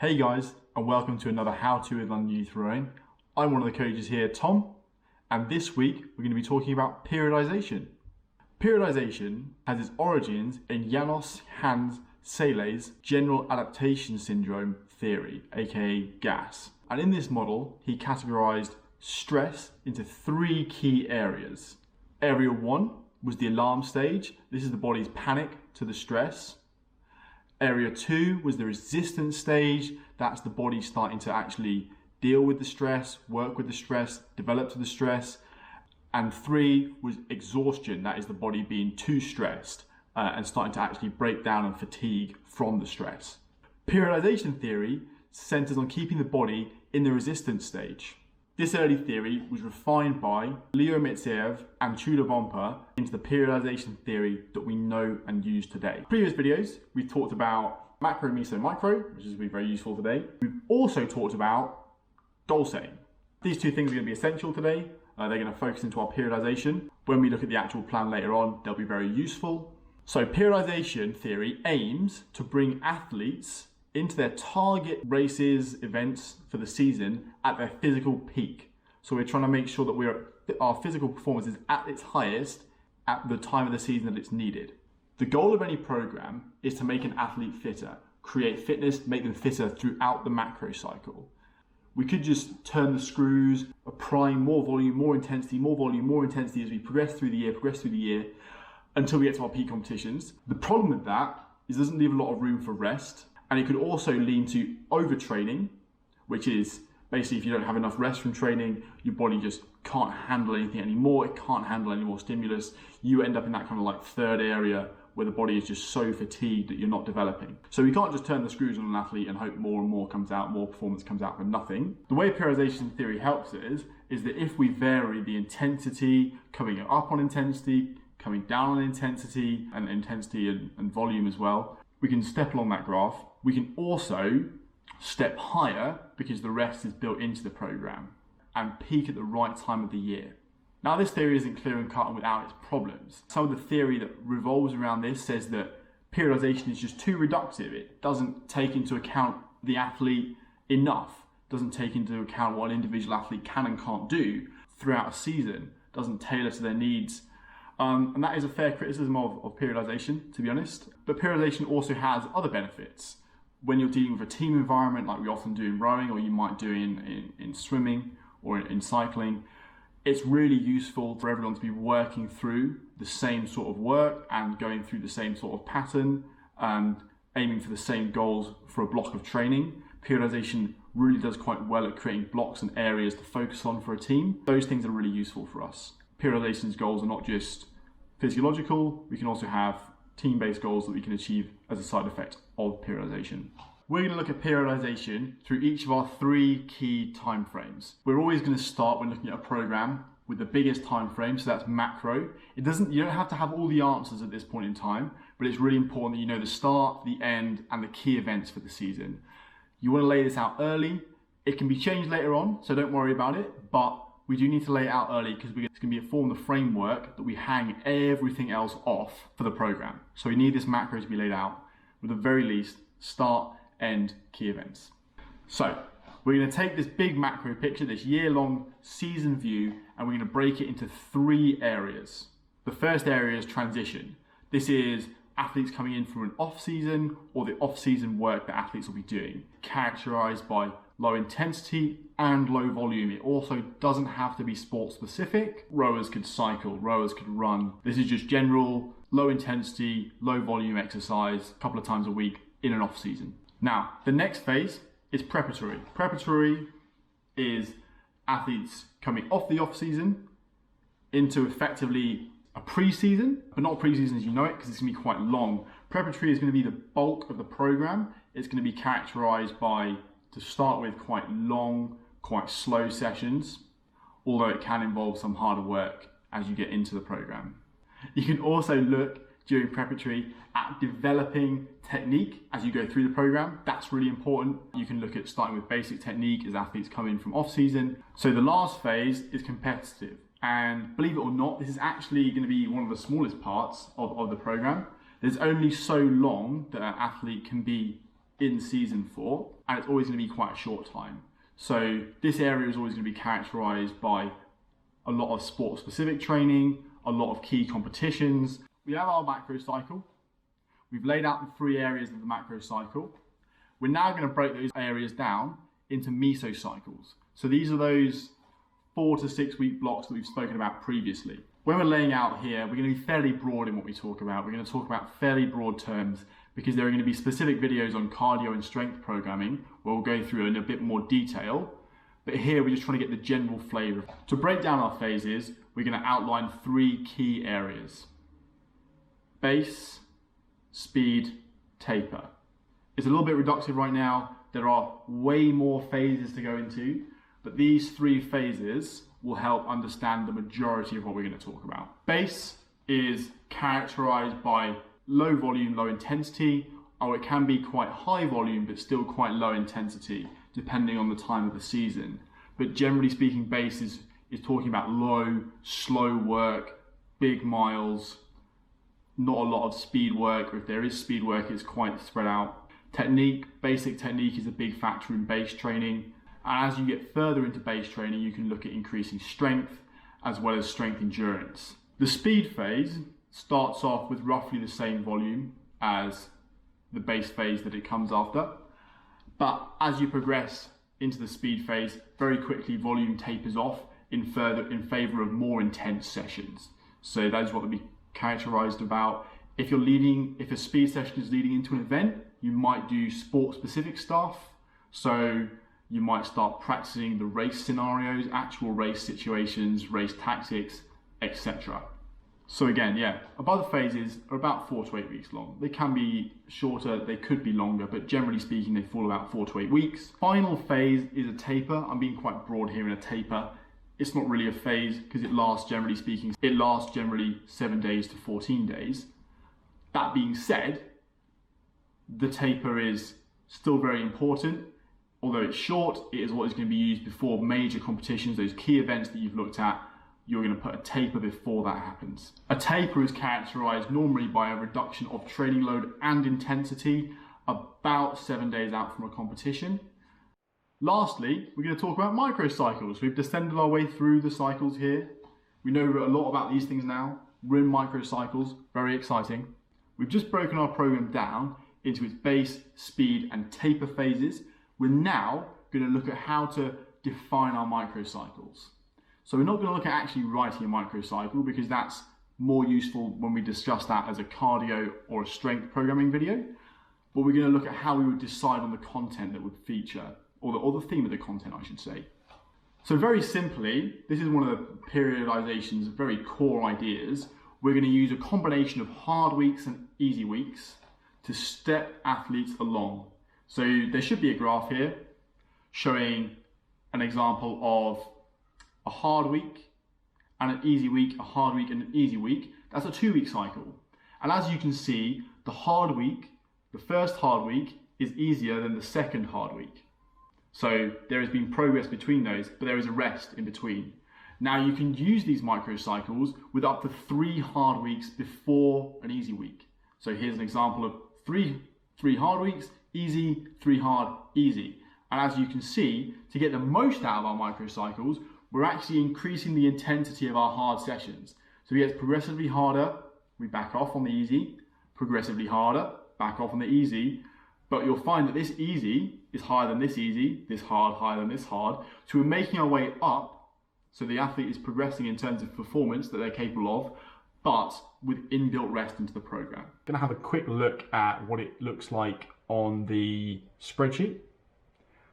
Hey guys, and welcome to another How To with London Youth Rowing. I'm one of the coaches here, Tom, and this week we're going to be talking about periodization. Periodization has its origins in Janos Hans Selye's general adaptation syndrome theory, aka GAS. And in this model, he categorized stress into three key areas. Area 1 was the alarm stage. This is the body's panic to the stress. Area 2 was the resistance stage. That's the body starting to actually deal with the stress, work with the stress, develop to the stress. And 3 was exhaustion. That is the body being too stressed and starting to actually break down and fatigue from the stress. Periodization theory centers on keeping the body in the resistance stage. This early theory was refined by Leo Mitsev and Tudor Bomper into the periodization theory that we know and use today. In previous videos, we've talked about macro, meso, micro, which is very useful today. We've also talked about goal setting. These two things are going to be essential today. They're going to focus into our periodization. When we look at the actual plan later on, they'll be very useful. So periodization theory aims to bring athletes into their target races, events for the season at their physical peak. So we're trying to make sure that our physical performance is at its highest at the time of the season that it's needed. The goal of any program is to make an athlete fitter, create fitness, make them fitter throughout the macro cycle. We could just turn the screws, applying more volume, more intensity, more volume, more intensity as we progress through the year, until we get to our peak competitions. The problem with that is it doesn't leave a lot of room for rest. And it could also lead to overtraining, which is basically if you don't have enough rest from training, your body just can't handle anything anymore. It can't handle any more stimulus. You end up in that kind of like third area where the body is just so fatigued that you're not developing. So we can't just turn the screws on an athlete and hope more and more comes out, more performance comes out for nothing. The way periodization theory helps is that if we vary the intensity, coming up on intensity, coming down on intensity, and volume as well, we can step along that graph. We can also step higher because the rest is built into the program and peak at the right time of the year. Now, this theory isn't clear and cut and without its problems. Some of the theory that revolves around this says that periodization is just too reductive. It doesn't take into account the athlete enough, doesn't take into account what an individual athlete can and can't do throughout a season, doesn't tailor to their needs. And that is a fair criticism of periodization, to be honest. But periodization also has other benefits. When you're dealing with a team environment, like we often do in rowing, or you might do in swimming or in cycling, it's really useful for everyone to be working through the same sort of work and going through the same sort of pattern and aiming for the same goals for a block of training. Periodization really does quite well at creating blocks and areas to focus on for a team. Those things are really useful for us. Periodization's goals are not just physiological, we can also have team-based goals that we can achieve as a side effect of periodization. We're going to look at periodization through each of our three key time frames. We're always going to start when looking at a program with the biggest time frame, so that's macro. You don't have to have all the answers at this point in time, but it's really important that you know the start, the end, and the key events for the season. You want to lay this out early. It can be changed later on, so don't worry about it, but we do need to lay it out early because it's going to form the framework that we hang everything else off for the program. So we need this macro to be laid out with the very least start, end, key events. So we're going to take this big macro picture, this year-long season view, and we're going to break it into three areas. The first area is transition. This is athletes coming in from an off-season or the off-season work that athletes will be doing, characterized by low intensity and low volume. It also doesn't have to be sport specific. Rowers could cycle, rowers could run. This is just general low intensity, low volume exercise a couple of times a week in an off season. Now, the next phase is preparatory. Preparatory is athletes coming off the off season into effectively a pre-season, but not pre-season as you know it because it's going to be quite long. Preparatory is going to be the bulk of the program. It's going to be characterized by, to start with, quite long, quite slow sessions, although it can involve some harder work as you get into the program. You can also look during preparatory at developing technique as you go through the program. That's really important. You can look at starting with basic technique as athletes come in from off season. So the last phase is competitive. And believe it or not, this is actually going to be one of the smallest parts of the program. There's only so long that an athlete can be in season 4, and it's always going to be quite a short time. So this area is always going to be characterized by a lot of sport-specific training, a lot of key competitions. We have our macro cycle. We've laid out the 3 areas of the macro cycle. We're now going to break those areas down into mesocycles. So these are those 4 to 6 week blocks that we've spoken about previously. When we're laying out here, we're going to be fairly broad in what we talk about. We're going to talk about fairly broad terms because there are going to be specific videos on cardio and strength programming where we'll go through in a bit more detail. But here we're just trying to get the general flavour. To break down our phases, we're going to outline 3 key areas: base, speed, taper. It's a little bit reductive right now. There are way more phases to go into, but these 3 phases will help understand the majority of what we're going to talk about. Base is characterized by low volume, low intensity, or it can be quite high volume, but still quite low intensity, depending on the time of the season. But generally speaking, base is talking about low, slow work, big miles, not a lot of speed work, or if there is speed work, it's quite spread out. Technique, basic technique is a big factor in base training. And as you get further into base training, you can look at increasing strength as well as strength endurance. The speed phase starts off with roughly the same volume as the base phase that it comes after. But as you progress into the speed phase, very quickly volume tapers off in favor of more intense sessions. So that is what will be characterized about. If a speed session is leading into an event, you might do sport specific stuff. So you might start practicing the race scenarios, actual race situations, race tactics, etc. So again, above phases are about 4 to 8 weeks long. They can be shorter, they could be longer, but generally speaking, they fall about 4 to 8 weeks. Final phase is a taper. I'm being quite broad here in a taper. It's not really a phase because it lasts generally 7 days to 14 days. That being said, the taper is still very important. Although it's short, it is what is going to be used before major competitions, those key events that you've looked at. You're going to put a taper before that happens. A taper is characterized normally by a reduction of training load and intensity about 7 days out from a competition. Lastly, we're going to talk about microcycles. We've descended our way through the cycles here. We know a lot about these things now. We're in microcycles, very exciting. We've just broken our program down into its base, speed, and taper phases. We're now going to look at how to define our microcycles. So we're not going to look at actually writing a microcycle because that's more useful when we discuss that as a cardio or a strength programming video. But we're going to look at how we would decide on the content that would feature, or the theme of the content, I should say. So very simply, this is one of the periodization's very core ideas. We're going to use a combination of hard weeks and easy weeks to step athletes along. So there should be a graph here showing an example of a hard week and an easy week, a hard week and an easy week. That's a 2-week cycle. And as you can see, the first hard week is easier than the second hard week. So there has been progress between those, but there is a rest in between. Now you can use these microcycles with up to 3 hard weeks before an easy week. So here's an example of three hard weeks, easy, 3 hard, easy. And as you can see, to get the most out of our microcycles, we're actually increasing the intensity of our hard sessions. So it gets progressively harder, we back off on the easy, progressively harder, back off on the easy, but you'll find that this easy is higher than this easy, this hard higher than this hard. So we're making our way up, so the athlete is progressing in terms of performance that they're capable of, but with inbuilt rest into the program. Going to have a quick look at what it looks like on the spreadsheet.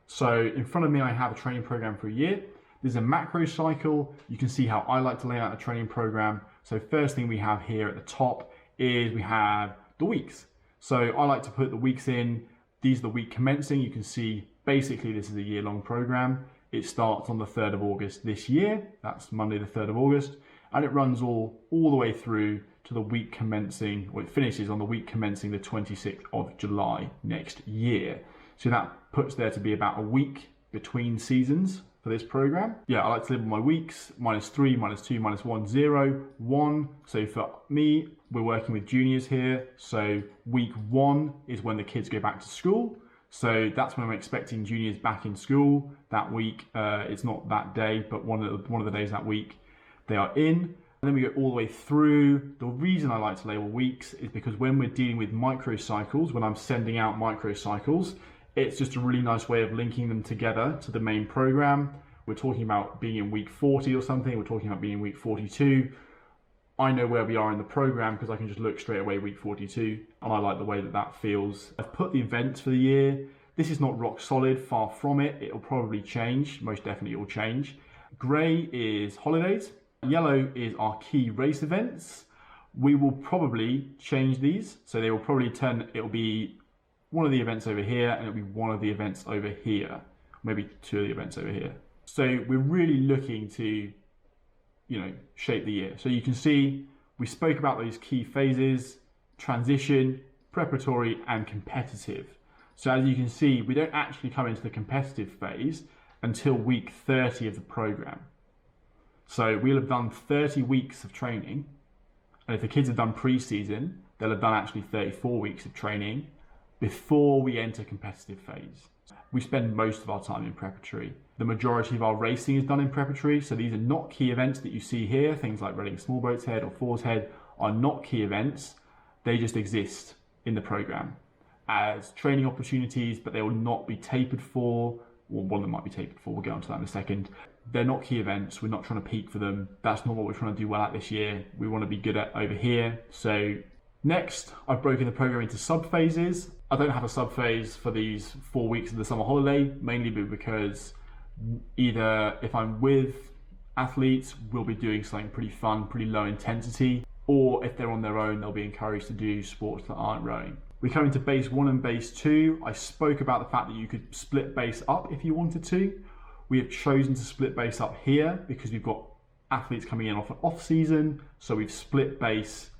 So in front of me, I have a training program for a year. There's a macro cycle. You can see how I like to lay out a training program. So first thing we have here at the top is we have the weeks. So I like to put the weeks in. These are the week commencing. You can see basically this is a year-long program. It starts on the 3rd of August this year. That's Monday the 3rd of August. And it runs all the way through to the week commencing, or it finishes on the week commencing the 26th of July next year. So that puts there to be about a week between seasons for this program. Yeah, I like to label my weeks, -3, -2, -1, 0, 1. So for me, we're working with juniors here. So week 1 is when the kids go back to school. So that's when I'm expecting juniors back in school that week. It's not that day, but one of the days that week they are in. And then we go all the way through. The reason I like to label weeks is because when we're dealing with microcycles, when I'm sending out microcycles, it's just a really nice way of linking them together to the main program. We're talking about being in week 40 or something. We're talking about being in week 42. I know where we are in the program because I can just look straight away week 42, and I like the way that that feels. I've put the events for the year. This is not rock solid, far from it. It'll probably change. Most definitely it will change. Grey is holidays. Yellow is our key race events. We will probably change these. So they will probably it'll be one of the events over here and it'll be one of the events over here. Maybe two of the events over here. So we're really looking to, shape the year. So you can see we spoke about those key phases: transition, preparatory, and competitive. So as you can see, we don't actually come into the competitive phase until week 30 of the program. So we'll have done 30 weeks of training. And if the kids have done pre-season, they'll have done actually 34 weeks of training before we enter competitive phase. We spend most of our time in preparatory. The majority of our racing is done in preparatory. So these are not key events that you see here. Things like Reading Small Boats Head or Fours Head are not key events. They just exist in the program as training opportunities, but they will not be tapered for. Well, one of them might be tapered for. We'll get onto that in a second. They're not key events. We're not trying to peak for them. That's not what we're trying to do well at this year. We want to be good at over here. So next, I've broken the program into sub-phases. I don't have a sub-phase for these 4 weeks of the summer holiday, mainly because either if I'm with athletes, we'll be doing something pretty fun, pretty low intensity, or if they're on their own, they'll be encouraged to do sports that aren't rowing. We come into base 1 and base 2. I spoke about the fact that you could split base up if you wanted to. We have chosen to split base up here because we've got athletes coming in off an off season. So we've split base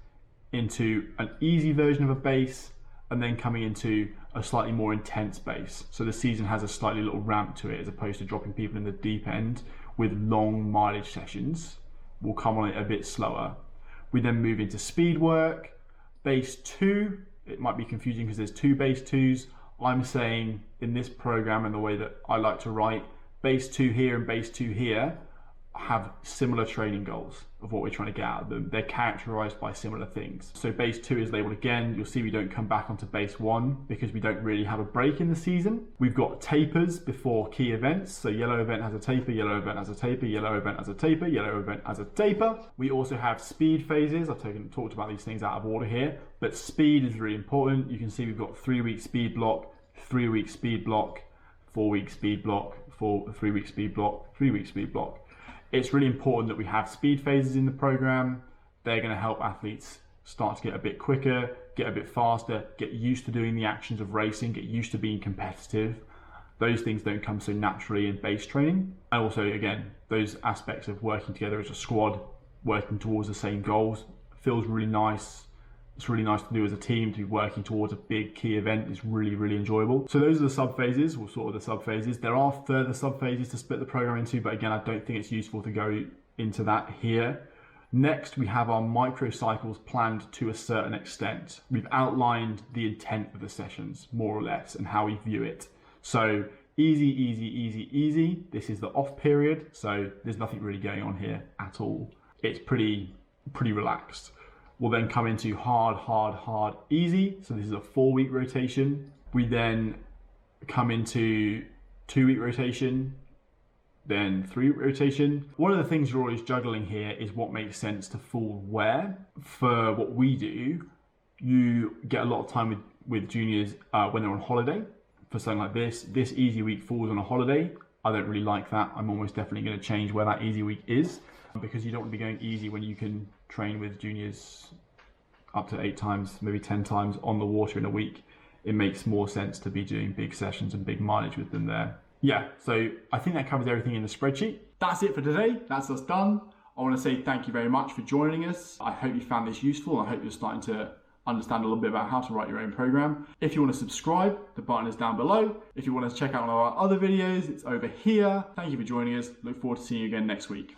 into an easy version of a base and then coming into a slightly more intense base. So the season has a slightly little ramp to it as opposed to dropping people in the deep end with long mileage sessions. We'll come on it a bit slower. We then move into speed work. Base 2, it might be confusing because there's 2 base 2s. I'm saying in this program and the way that I like to write, base 2 here and base 2 here have similar training goals of what we're trying to get out of them. They're characterized by similar things. So base 2 is labeled again. You'll see we don't come back onto base 1 because we don't really have a break in the season. We've got tapers before key events. So yellow event has a taper, yellow event has a taper, yellow event has a taper, yellow event has a taper. We also have speed phases. I've talked about these things out of order here, but speed is really important. You can see we've got 3-week speed block, 3-week speed block, 4-week speed block, 3-week speed block, 3-week speed block. It's really important that we have speed phases in the program. They're going to help athletes start to get a bit quicker, get a bit faster, get used to doing the actions of racing, get used to being competitive. Those things don't come so naturally in base training. And also, again, those aspects of working together as a squad, working towards the same goals, feels really nice. It's really nice to do as a team, to be working towards a big key event. It's really, really enjoyable. So those are the sub-phases, or sort of the sub-phases. There are further sub-phases to split the program into, but again, I don't think it's useful to go into that here. Next, we have our microcycles planned to a certain extent. We've outlined the intent of the sessions, more or less, and how we view it. So easy, easy, easy, easy. This is the off period, so there's nothing really going on here at all. It's pretty relaxed. We'll then come into hard, hard, hard, easy. So this is a 4-week rotation. We then come into 2-week rotation, then 3-week rotation. One of the things you're always juggling here is what makes sense to fall where. For what we do, you get a lot of time with juniors when they're on holiday. For something like this easy week falls on a holiday. I don't really like that. I'm almost definitely going to change where that easy week is, because you don't want to be going easy when you can train with juniors up to 8 times, maybe 10 times on the water in a week. It makes more sense to be doing big sessions and big mileage with them there. Yeah, so I think that covers everything in the spreadsheet. That's it for today. That's us done. I want to say thank you very much for joining us. I hope you found this useful. I hope you're starting to understand a little bit about how to write your own program. If you want to subscribe, the button is down below. If you want to check out one of our other videos, it's over here. Thank you for joining us. Look forward to seeing you again next week.